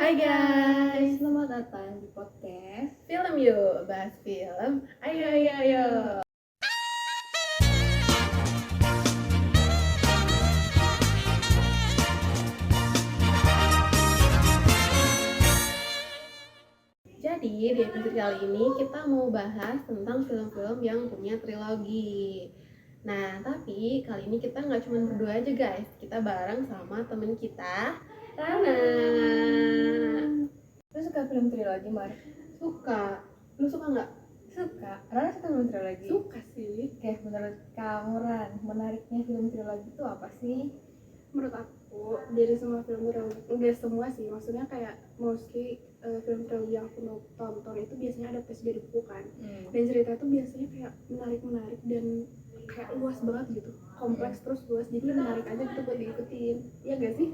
Hai guys, Selamat datang di podcast film yuk, bahas film. Ayo, ayo, ayo. Jadi di episode kali ini kita mau bahas tentang film-film yang punya trilogi. Nah, tapi kali ini kita nggak cuma berdua aja guys, kita bareng sama temen kita, Rana. Lu suka film trilogi, Mar? Suka. Lu suka nggak? Suka. Rana suka film trilogi? Suka sih. Oke, menurut kamu, Ran, menariknya film trilogi itu apa sih? Menurut aku dari semua film trilogi, enggak semua sih, maksudnya kayak mostly film trilogi yang aku tonton itu biasanya adaptasi dari buku kan, dan cerita itu biasanya kayak menarik dan kayak luas banget gitu, kompleks terus luas, jadi menarik aja gitu buat diikutin. Iya gak sih?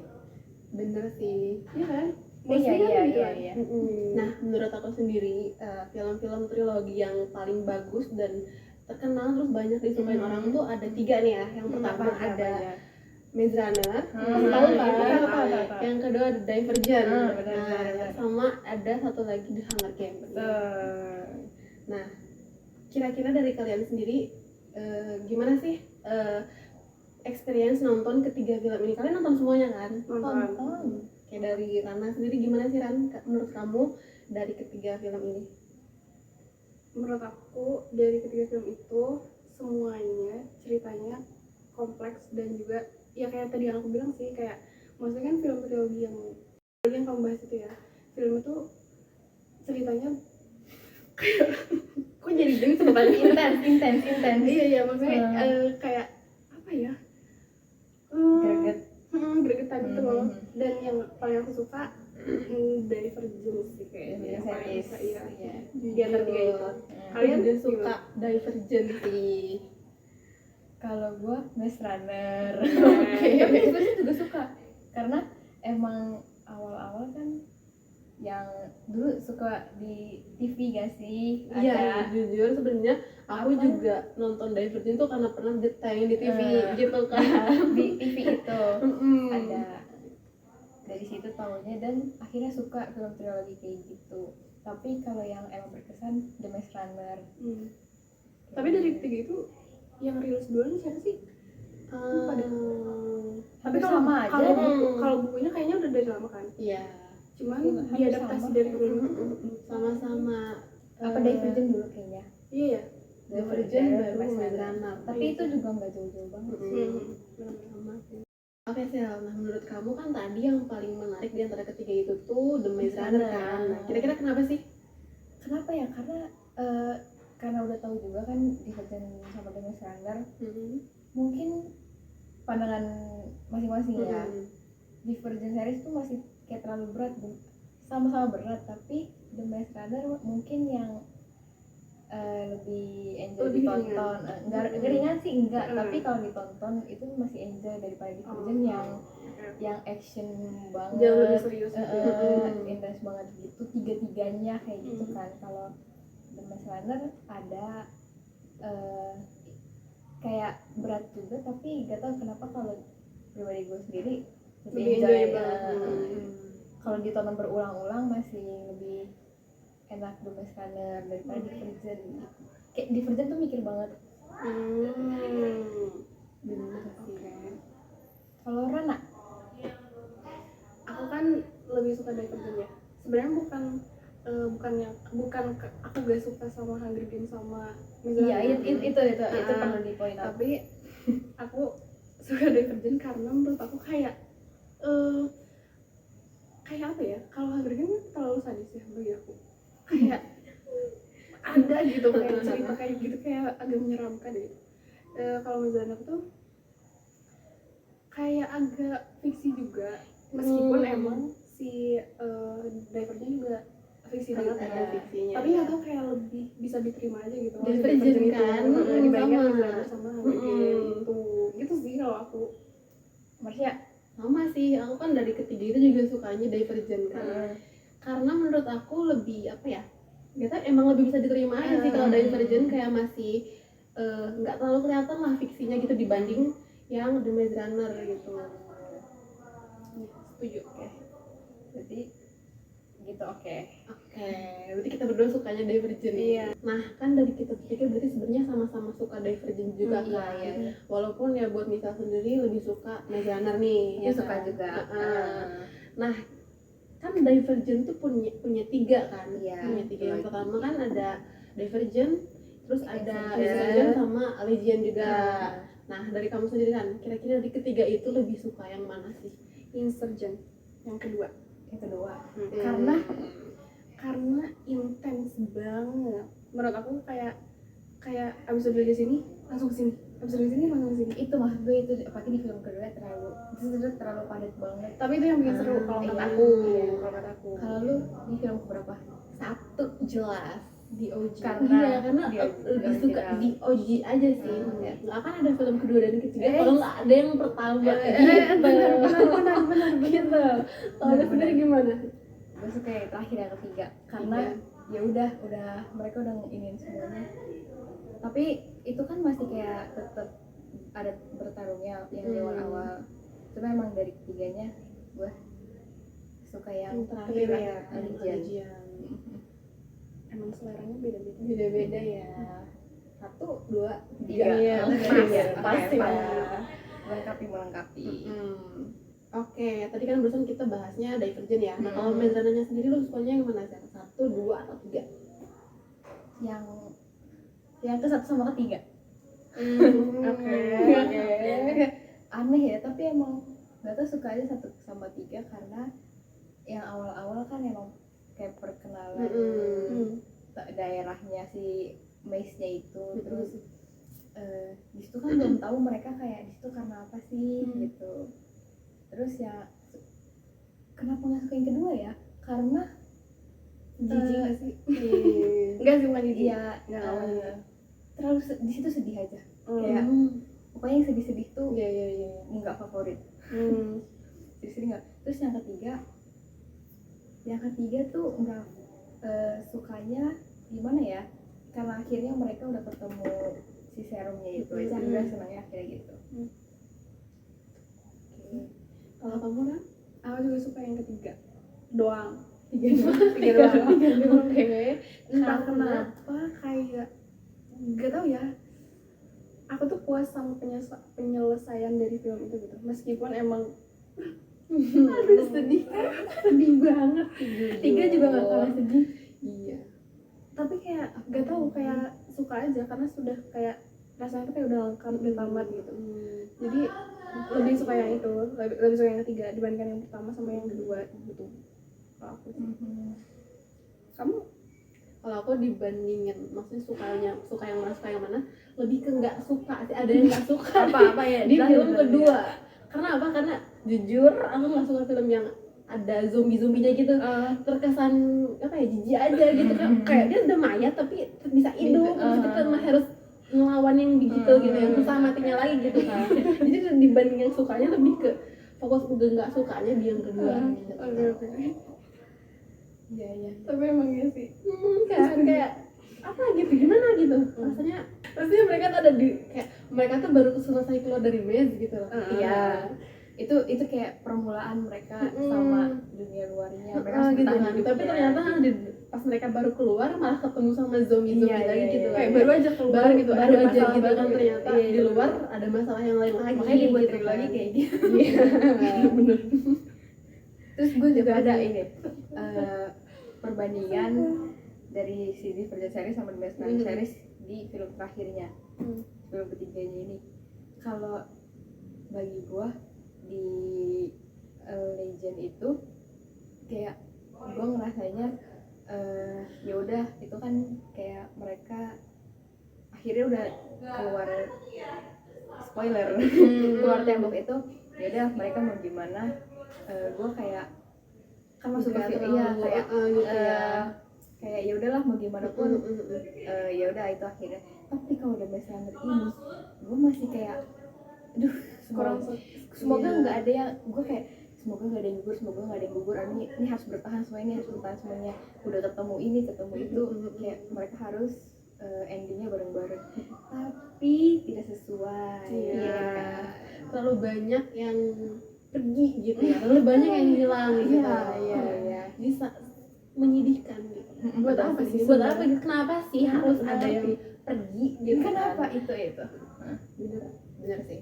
Bener sih. Iya kan? Iya, Mostly kan gitu iya, kan? iya. Nah, menurut aku sendiri film-film trilogi yang paling bagus dan terkenal terus banyak disukain orang tuh ada 3 nih ya. Yang pertama ada Maze Runner, tahu kan? Tahu. Yang kedua ada Divergent, Benar. sama ada satu lagi The Hunger Games. Nah, kira-kira dari kalian sendiri gimana sih experience nonton ketiga film ini? Kalian nonton semuanya kan? Nonton. Kayak dari Rana sendiri gimana sih Ran? Menurut kamu dari ketiga film ini? Menurut aku dari ketiga film itu semuanya ceritanya kompleks dan juga ya kayak tadi yang aku bilang sih, kayak maksudnya kan film trilogi yang kamu bahas itu ya, film itu ceritanya Kok jadi gini sebenarnya? Intens. iya maksudnya kayak apa ya, gregetan gitu loh. Dan yang paling aku suka Divergent sih kayaknya yang paling bisa, iya di antara tiga itu. Kalian juga suka Divergent sih. Kalau gua Maze Runner. Oke. Tapi sebenarnya juga suka karena emang awal-awal kan yang dulu suka di TV gak sih? Iya, jujur sebenarnya aku juga nonton Divergent tuh karena pernah ditayangin di TV gitu kan. Di TV itu ada, dari situ tahunya dan akhirnya suka film trilogi kayak gitu. Tapi kalau yang emang berkesan The Maze Runner. Tapi dari ketiga itu yang rilis duluan siapa sih? Lupa deh. Tapi sama aja. Kalau bukunya kayaknya udah dari lama kan? Iya. Cuman Hampir diadaptasi sama. dari film itu. Sama-sama. Apa Divergent dulu kayaknya. Iya ya. Divergent baru Maze Maze Runner. Runner. Tapi itu juga nggak jauh-jauh banget. Sama sih. Oke Sel, nah menurut kamu kan tadi yang paling menarik di antara ketiga itu tuh The Maze Runner kan? Nah, kira-kira kenapa sih? Kenapa ya? Karena udah tahu juga kan Divergent sama The Maze Runner. Mungkin pandangan masing-masing ya. Divergent series tuh masih kayak terlalu berat, sama-sama berat, tapi The Maze Runner mungkin yang lebih enjoy Lebih ditonton. Enggak ringan sih enggak, tapi kalau ditonton itu masih enjoy daripada Divergent yang action banget, Jauh lebih serius. intens banget gitu, tiga-tiganya kayak gitu kan. Kalau The Maze Runner ada kayak berat juga, tapi gak tau kenapa kalau pribadi gue sendiri lebih enjoy kalau ditonton berulang-ulang masih lebih enak The Maze Runner daripada Divergent. Kayak Divergent tuh mikir banget. Bener sih kan. Kalau Rana, Aku kan lebih suka Divergent ya. Sebenarnya bukan aku gak suka sama Hunger Games sama Maze iya Runner. itu perlu di point out. Tapi aku suka Divergent karena menurut aku kayak apa ya, kalau Hunger Games terlalu sadis ya bagi aku, kayak ada gitu kayak cerita kayak gitu kayak agak menyeramkan gitu. Kalau Maze Runner tuh kayak agak fiksi juga, meskipun emang si Divergent juga fiksi banget Ada fiksinya. tapi nggak tahu kayak lebih bisa diterima aja gitu. Divergent kan, dibandingkan sama. Maze Runner sama Hunger Games gitu sih kalau aku. Marsha, Sama sih, aku kan dari ketiga itu juga sukanya Divergent kan. Karena menurut aku lebih apa ya? Gak tau, emang lebih bisa diterima aja sih kalau Divergent kayak masih nggak terlalu kelihatan lah fiksinya gitu dibanding yang The Maze Runner gitu. setuju. Oke, berarti gitu. Oke. Oke, berarti kita berdua sukanya Divergent. Iya. Nah, kan dari kita pikir berarti sebenarnya sama-sama suka Divergent juga Iya, kan. iya. Walaupun ya buat Misal sendiri lebih suka Maze Runner nih. Aku suka kan? juga. Nah, kan Divergent tuh punya 3 kan. Iya, Punya 3. Yang betul. pertama kan ada Divergent, terus ada Insurgent. Insurgent sama Legion juga. Nah, dari kamu sendiri kan, kira-kira dari ketiga itu lebih suka yang mana sih? Insurgent yang kedua. Yang kedua. Karena intens banget. Menurut aku kayak abis dari sini langsung ke sini, abis dari sini langsung ke sini. Itu maksud gue itu apalagi di film kedua terlalu padat banget. Tapi itu yang bikin seru kalau kata iya. aku. Kalau kata aku. Kalau lu di film berapa? 1 jelas di OG. Karena Iya, karena di lebih suka original. di OG aja sih. Nggak akan ada film kedua dan ketiga Eh. kalau nggak ada yang pertama gitu. benar. Gitu. Kalau lu sendiri gimana? Gue suka yang terakhir yang ketiga karena ya udah mereka udah nginin semuanya. Tapi itu kan masih kayak tetap ada bertarungnya yang di awal. Cuma emang dari ketiganya gue suka yang terakhir ya, Legion. Emang seleranya beda-beda. Beda-beda ya. 1, 2, 3. Iya, Pasti pas. lah. Melengkapi. Oke, tadi kan barusan kita bahasnya Divergent ya. Nah, kalau Mm-mm. Maze Runner-nya sendiri lu sukanya yang mana sih? 1, 2, atau 3? Yang ke satu sama ketiga. Oke. Aneh ya, tapi emang gak tau suka aja 1 sama 3 karena yang awal-awal kan emang kayak perkenalan daerahnya si maze-nya itu. Terus di situ kan belum tahu mereka kayak di situ karena apa sih gitu. Terus ya kenapa nggak suka yang kedua ya? Karena Jijik nggak sih? Enggak sih, bukan jijik. ya Nggak awalnya. terlalu di situ sedih aja. Hmm. Kayak pokoknya yang sedih-sedih tuh Iya. nggak favorit. Sedih-sedih nggak. Terus yang ketiga tuh nggak sukanya gimana ya? Karena akhirnya mereka udah ketemu si serumnya itu aja, udah senangnya akhirnya gitu. Kalau kamu kan? Aku juga suka yang ketiga. Doang. 3 doang. Oke. Entah kenapa kayak gak tau ya, aku tuh puas sama penyelesaian dari film itu gitu, meskipun emang Aduh, sedih banget. 3 juga nggak kalah sedih. Iya. tapi kayak gak tau, kayak suka aja karena sudah kayak rasanya tuh kayak udah lengkap, udah tamat gitu. Jadi lebih suka yang itu, lebih suka yang ketiga dibandingkan yang pertama sama yang kedua gitu. Kalau aku sih. Kamu? Kalau aku dibandingin, maksudnya suka yang mana, lebih ke nggak suka sih. Ada yang nggak suka Apa ya? di film kedua. Karena apa? Karena jujur aku nggak suka film yang ada zombinya gitu. Terkesan apa ya, jijik aja gitu kan. Kayak dia udah mayat tapi bisa hidup, terus kita harus ngelawan yang begitu gitu, yang susah matinya lagi gitu kan. Jadi dibanding yang sukanya lebih ke fokus udah nggak sukanya di yang kedua gitu. Oke. Iya. Tapi emang iya sih. Kayak apa gitu, gimana gitu rasanya mereka tuh ada di kayak mereka tuh baru selesai keluar dari maze gitu loh. Iya. Itu kayak permulaan mereka sama dunia luarnya. Mereka harus gitu bertahan kan. hidup Tapi ya. ternyata pas mereka baru keluar malah ketemu sama zombie Iya, lagi gitu kan. Kayak baru aja keluar baru gitu ada aja masalah gitu baru kan, gitu. ternyata Iya. di luar ada masalah yang lain lagi. Makanya dibuat gitu trilogi kan. kayak gitu. Iya. Bener. Terus gue juga ada ini perbandingan dari si Divergent series sama The Maze Runner series di film terakhirnya, film ketiganya ini. Kalau bagi gue di Legend itu kayak gue ngerasanya ya udah itu kan kayak mereka akhirnya udah keluar spoiler keluar tembok itu, ya udah mereka mau gimana, gue kayak kan masuk ke film kayak gitu ya. kayak ya udahlah mau gimana pun ya udah itu akhirnya. Tapi kalau udah Maze Runner ini gue masih kayak aduh semoga nggak ada yang, gue kayak semoga nggak ada yang gugur, ini harus bertahan semuanya, udah ketemu ini ketemu itu, kayak mereka harus endingnya bareng-bareng, tapi tidak sesuai. Iya. Kan? Terlalu banyak yang pergi gitu ya, terlalu banyak yang hilang gitu. Iya. Jadi menyedihkan gitu. Buat apa sih? Buat apa gitu? Kenapa sih harus ada yang pergi gitu? Kenapa kan? itu Bener sih.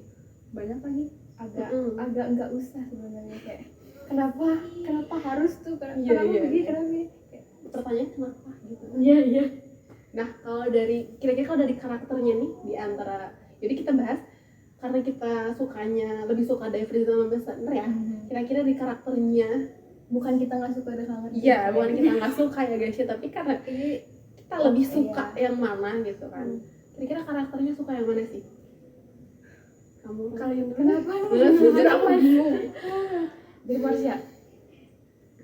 Banyak lagi agak agak nggak usah sebenarnya, kayak kenapa harus tuh, kenapa Iya. begini, kenapa begini. Pertanyaan kenapa gitu. iya. Nah, kalau kira-kira kalau dari karakternya nih di antara, jadi kita bahas karena kita lebih suka Divergent sama Maze Runner ya. Kira-kira di karakternya, Bukan kita nggak suka dengan iya, bukan kita nggak suka ya guys ya, tapi karena kita lebih suka yang mana gitu kan. Kira-kira karakternya suka yang mana sih? Kamu Kalian Kenapa? jujur aku bingung. Dari Marsha.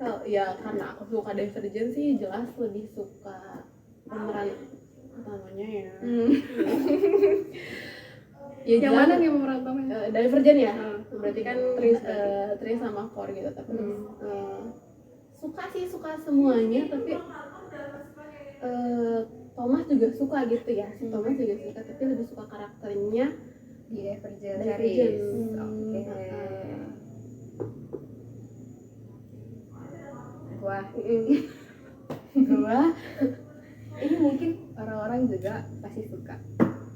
Kalau ya karena aku suka Divergent sih jelas lebih suka pemeran utamanya ya. Ya yang jelas, mana nih pemeran utamanya? Divergent ya. Berarti kan Tris sama Core gitu, tapi suka semuanya, tapi Thomas juga suka gitu ya. Si Thomas juga suka, tapi lebih suka karakternya Di Divergent Divergent. series. Oke. Gua ini mungkin orang-orang juga pasti suka.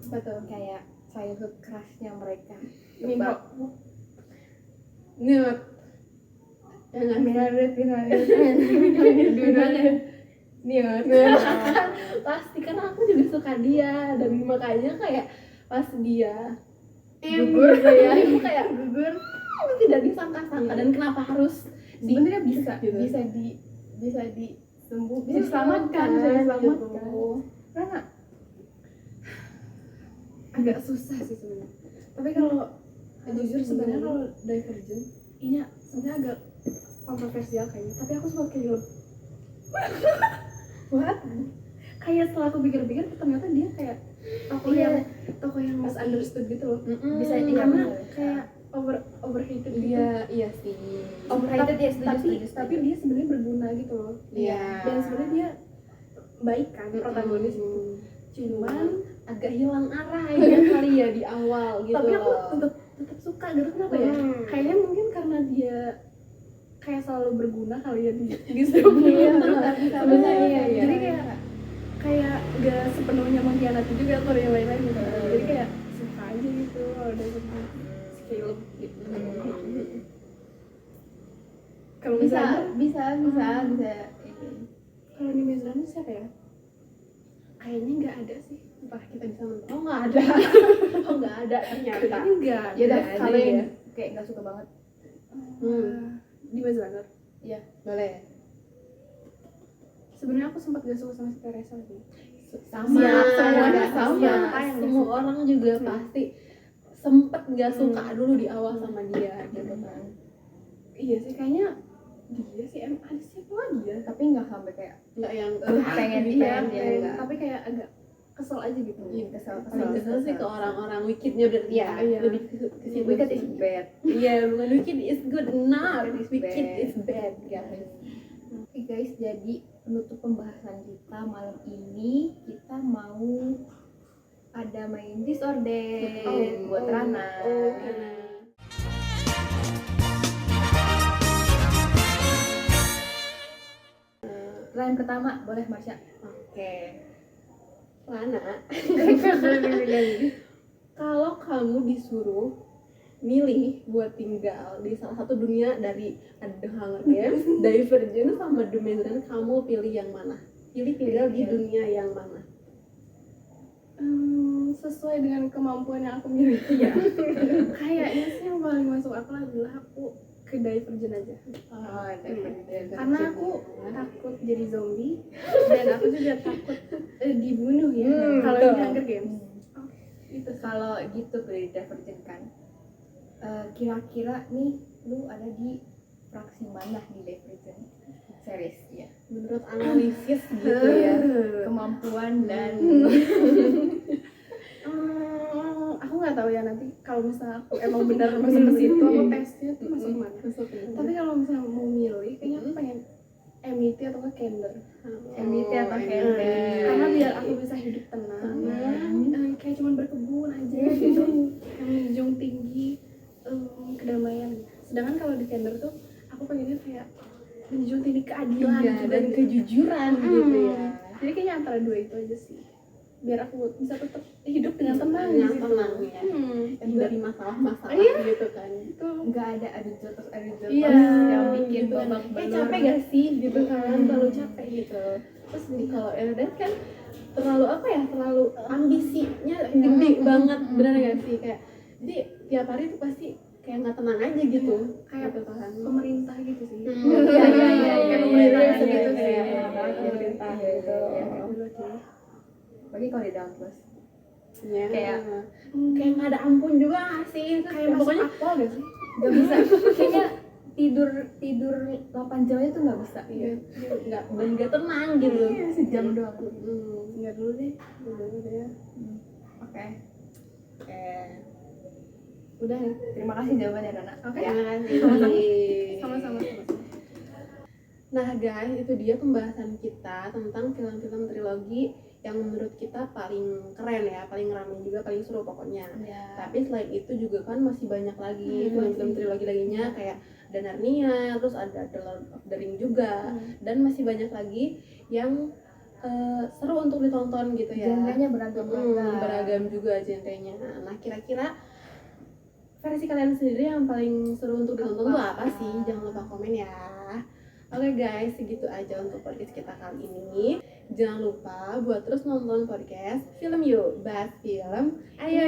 betul. Kayak childhood crush-nya mereka. Minho. Nut. Jangan Minardet. dua-duanya. Nut. Pasti karena aku juga suka dia, dan makanya kayak pas dia Gugur. gitu ya, itu kayak gugur tidak disangka-sangka. Dan kenapa harus Sebenarnya bisa gitu. bisa disembuh, Bisa diselamatkan gitu. Karena Agak susah sih sebenarnya. Tapi kalau jujur sebenarnya kalau Divergent ini sebenarnya agak kontroversial kayaknya. Tapi aku suka Caleb. what? Kayak setelah aku pikir-pikir ternyata dia kayak tokoh yang misunderstood gitu loh. Bisa Karena kayak overrated gitu. Iya sih. Overrated ya, Tapi dia sebenarnya berguna gitu loh. Iya. Dan sebenarnya dia baik kan protagonis gitu. Cuman agak hilang arah ya kali ya di awal gitu. tapi aku loh. tetap suka gitu. Kenapa ya? Kayaknya mungkin karena dia kayak selalu berguna kali ya di Iya, sebenarnya. iya. Jadi kayak gak sepenuhnya mengkhianati juga kalau yang lain-lain gitu. Jadi kayak suka aja gitu kalau ada skill gitu. Kalau Bisa misalnya ini. kalau di Maze Runner siapa ya? Kayaknya nggak ada sih. Entah kita bisa menang. Oh nggak ada. Oh nggak ada ternyata. Kayaknya nggak. Ya udah Nggak ada kalian ya. Kayak nggak suka banget. Di Maze Runner. boleh. Sebenarnya aku sempat gak suka sama si Teresa sih. Sama semua orang juga pasti sempet nggak suka dulu di awal sama dia gitu kan. Iya sih kayaknya dia sih ada siapa lagi ya? Tapi nggak sampai kayak Nggak yang pengen Iya, dia enggak. tapi kayak agak kesel aja gitu. Iya, Kesel. paling kesel sih ke orang-orang wickednya berarti ya. Iya. Lebih ke situ Wicked sih. is bad. Iya, bukan wicked is good, not Wicked is wicked bad. is bad guys. Oke guys, jadi penutup pembahasan kita malam ini kita mau ada main disorder buat Rana. Pertanyaan pertama, boleh Marsha? Oke. Lana, kalau kamu disuruh milih buat tinggal di salah satu dunia dari The Hunger Games, Divergent sama The Maze Runner, kamu pilih yang mana? Pilih tinggal di dunia yang mana? Sesuai dengan kemampuan yang aku miliki ya. Kayaknya sih yang paling masuk akal adalah aku ke Divergent aja. Karena aku takut jadi zombie dan aku juga takut dibunuh ya kalau di betul. Hunger Games. Itu kalau gitu pilih Divergent kan. Kira-kira nih lu ada di fraksi mana di Divergent series ya? Menurut analisis gitu ya. Kemampuan dan Aku nggak tahu ya nanti kalau misalnya aku emang benar masuk ke situ, aku tesnya tuh masuk mana. Tapi kalau misalnya mau milih, kayaknya aku pengen MIT atau ke Kender. MIT atau Kender. Karena biar aku bisa hidup tenang, kayak cuman berkebun aja gitu, yang menjunjung tinggi kedamaian. Sedangkan kalau di Kender tuh aku pengennya kayak menjunjung tinggi keadilan Iya, juga dan gitu. kejujuran gitu ya. Jadi kayaknya antara dua itu aja sih, biar aku bisa tetap hidup dengan tenang Dengan di situ. tenang ya. Dan dari masalah-masalah gitu kan. Itu nggak ada adu jotos Iya, yang bikin gitu kan. babak belur. Capek gak sih gitu kan, terlalu capek gitu. Terus nih kalau Eldan kan terlalu apa ya, terlalu ambisinya gede banget, bener gak sih, kayak jadi tiap hari tuh pasti kayak nggak tenang aja gitu, kayak gitu kan. pemerintah gitu sih. Iya, Kayak pemerintah iya, gitu iya, sih. iya, pemerintah Iya, gitu. iya, Kayak dulu sih. bagi kalau di dalam kelas Iya. Kayak- kayak nggak ada ampun juga nggak sih. Terus Kayak masuk pokoknya akal gak sih? nggak bisa kayaknya tidur 8 jamnya tuh nggak bisa. iya, nggak dan nggak tenang gitu. Iya, sejam doang. Enggak dulu deh. Udah ya. Oke. Udah nih. Terima kasih jawabannya Nana. Oke. Terima kasih. Sama-sama. Nah guys, itu dia pembahasan kita tentang film-film trilogi yang menurut kita paling keren ya, paling ramai juga, paling seru pokoknya. Iya. Tapi selain itu juga kan masih banyak lagi film-film masih. trilogi lainnya kayak ada Narnia, terus ada The Lord of the Ring juga, dan masih banyak lagi yang seru untuk ditonton gitu ya. Genrenya beragam. Beragam juga genrenya. Nah kira-kira versi kalian sendiri yang paling seru untuk ditonton tuh apa sih? Jangan lupa komen ya. Oke guys, segitu aja untuk podcast kita kali ini. Jangan lupa buat terus nonton podcast Film Yuk, bahas film. Ayo.